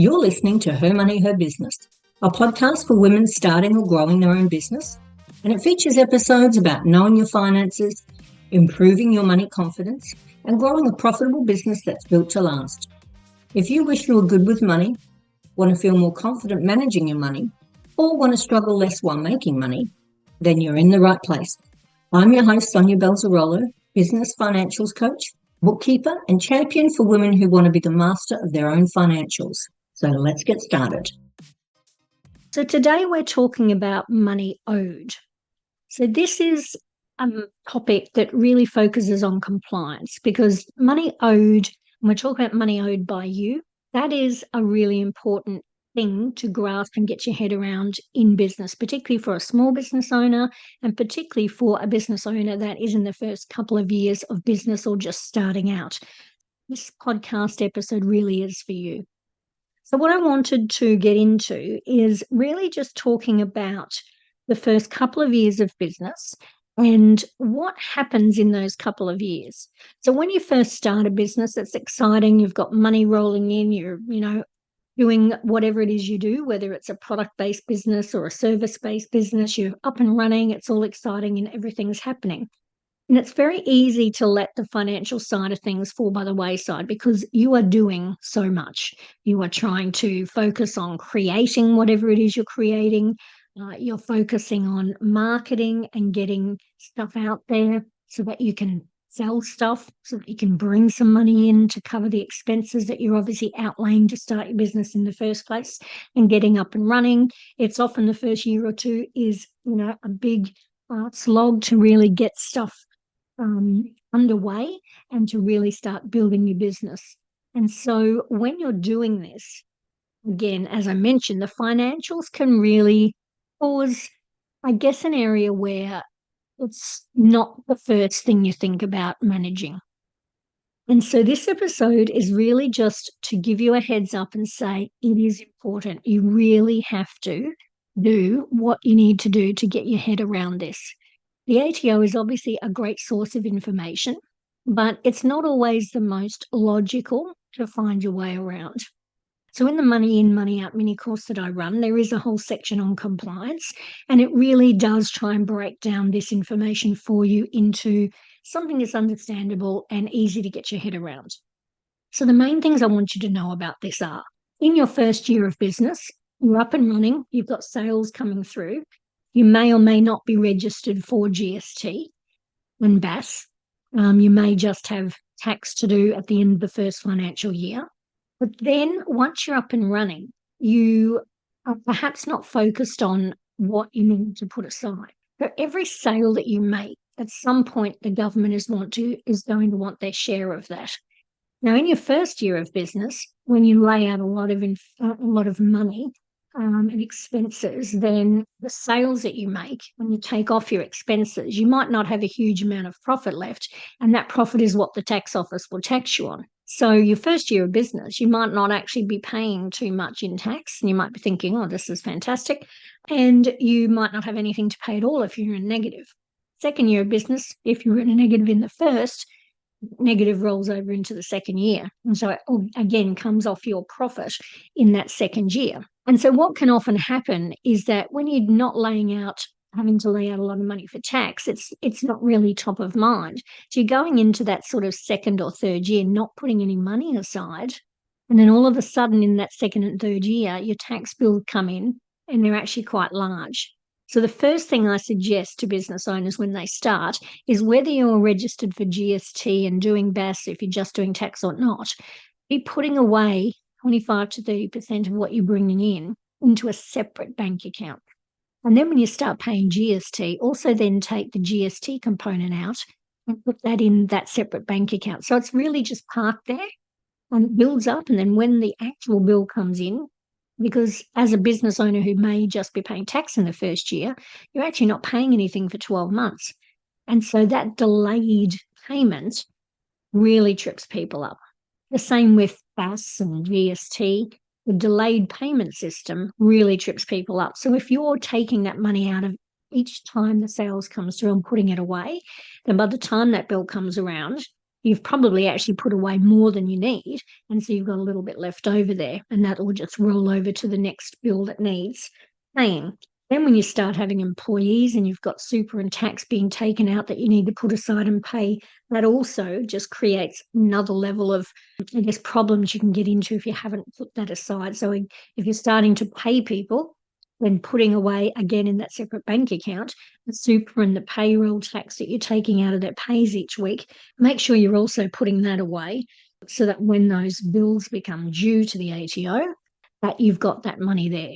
You're listening to Her Money, Her Business, a podcast for women starting or growing their own business. And it features episodes about knowing your finances, improving your money confidence, and growing a profitable business that's built to last. If you wish you were good with money, want to feel more confident managing your money, or want to struggle less while making money, then you're in the right place. I'm your host, Sonja Balzarolo, business financials coach, bookkeeper, and champion for women who want to be the master of their own financials. So let's get started. So today we're talking about money owed. So this is a topic that really focuses on compliance, because money owed, when we're talking about money owed by you, that is a really important thing to grasp and get your head around in business, particularly for a small business owner and particularly for a business owner that is in the first couple of years of business or just starting out. This podcast episode really is for you. So what I wanted to get into is really just talking about the first couple of years of business and what happens in those couple of years. So when you first start a business, it's exciting. You've got money rolling in. You're, doing whatever it is you do, whether it's a product-based business or a service-based business. You're up and running. It's all exciting and everything's happening. And it's very easy to let the financial side of things fall by the wayside because you are doing so much. You are trying to focus on creating whatever it is you're creating. You're focusing on marketing and getting stuff out there so that you can sell stuff, so that you can bring some money in to cover the expenses that you're obviously outlaying to start your business in the first place and getting up and running. It's often the first year or two is, a big slog to really get stuff underway and to really start building your business. And so when you're doing this, again, as I mentioned, the financials can really cause, an area where it's not the first thing you think about managing. And so this episode is really just to give you a heads up and say it is important. You really have to do what you need to do to get your head around this. The ATO is obviously a great source of information, but it's not always the most logical to find your way around. So in the Money In, Money Out mini course that I run, there is a whole section on compliance, and it really does try and break down this information for you into something that's understandable and easy to get your head around. So the main things I want you to know about this are, in your first year of business, you're up and running, you've got sales coming through. You may or may not be registered for GST and BAS. You may just have tax to do at the end of the first financial year. But then once you're up and running, you are perhaps not focused on what you need to put aside. For every sale that you make, at some point the government is going to want their share of that. Now, in your first year of business, when you lay out a lot of money and expenses, then the sales that you make, when you take off your expenses, you might not have a huge amount of profit left, and that profit is what the tax office will tax you on. So your first year of business, you might not actually be paying too much in tax, and you might be thinking, oh, this is fantastic, and you might not have anything to pay at all if you're in negative. Second year of business, if you were in a negative in the first, negative rolls over into the second year. And so it again comes off your profit in that second year. And so what can often happen is that when you're not having to lay out a lot of money for tax, it's not really top of mind. So you're going into that sort of second or third year not putting any money aside. And then all of a sudden in that second and third year, your tax bills come in and they're actually quite large. So the first thing I suggest to business owners when they start is, whether you're registered for GST and doing BAS, if you're just doing tax or not, be putting away 25 to 30% of what you're bringing in into a separate bank account. And then when you start paying GST, also then take the GST component out and put that in that separate bank account. So it's really just parked there and it builds up. And then when the actual bill comes in, because as a business owner who may just be paying tax in the first year, you're actually not paying anything for 12 months. And so that delayed payment really trips people up. The same with BAS and GST. The delayed payment system really trips people up. So if you're taking that money out of each time the sales comes through and putting it away, then by the time that bill comes around, you've probably actually put away more than you need. And so you've got a little bit left over there, and that will just roll over to the next bill that needs paying. Then when you start having employees and you've got super and tax being taken out that you need to put aside and pay, that also just creates another level of, I guess, problems you can get into if you haven't put that aside. So if you're starting to pay people, then putting away again in that separate bank account, the super and the payroll tax that you're taking out of their pays each week, make sure you're also putting that away so that when those bills become due to the ATO, that you've got that money there.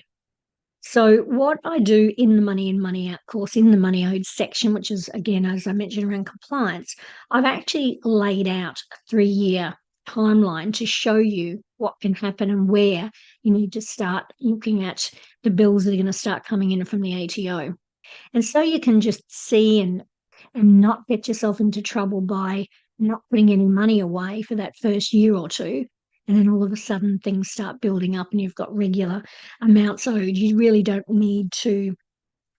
So what I do in the Money in, Money Out course, in the Money Owed section, which is, again, as I mentioned, around compliance, I've actually laid out a 3-year timeline to show you what can happen and where you need to start looking at the bills that are going to start coming in from the ATO. And so you can just see and not get yourself into trouble by not putting any money away for that first year or two. And then all of a sudden things start building up and you've got regular amounts owed. You really don't need to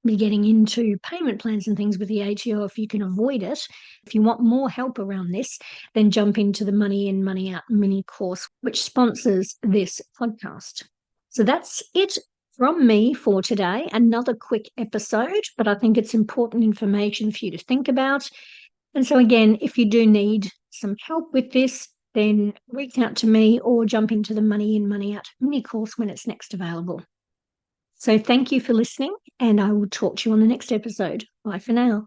be getting into payment plans and things with the ATO if you can avoid it. If you want more help around this, then jump into the Money in, Money Out mini course, which sponsors this podcast. So that's it from me for today. Another quick episode, but I think it's important information for you to think about. And so again, if you do need some help with this, then reach out to me or jump into the Money in, Money Out mini course when it's next available. So thank you for listening, and I will talk to you on the next episode. Bye for now.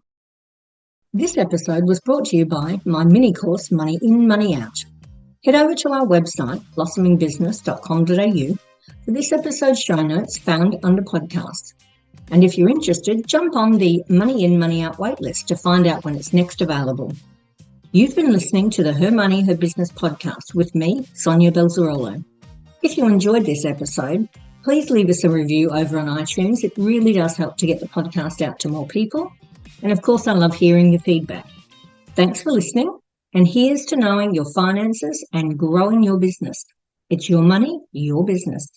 This episode was brought to you by my mini course, Money in, Money Out. Head over to our website, blossomingbusiness.com.au, for this episode's show notes found under podcasts. And if you're interested, jump on the Money in, Money Out waitlist to find out when it's next available. You've been listening to the Her Money, Her Business podcast with me, Sonja Balzarolo. If you enjoyed this episode, please leave us a review over on iTunes. It really does help to get the podcast out to more people. And of course, I love hearing your feedback. Thanks for listening. And here's to knowing your finances and growing your business. It's your money, your business.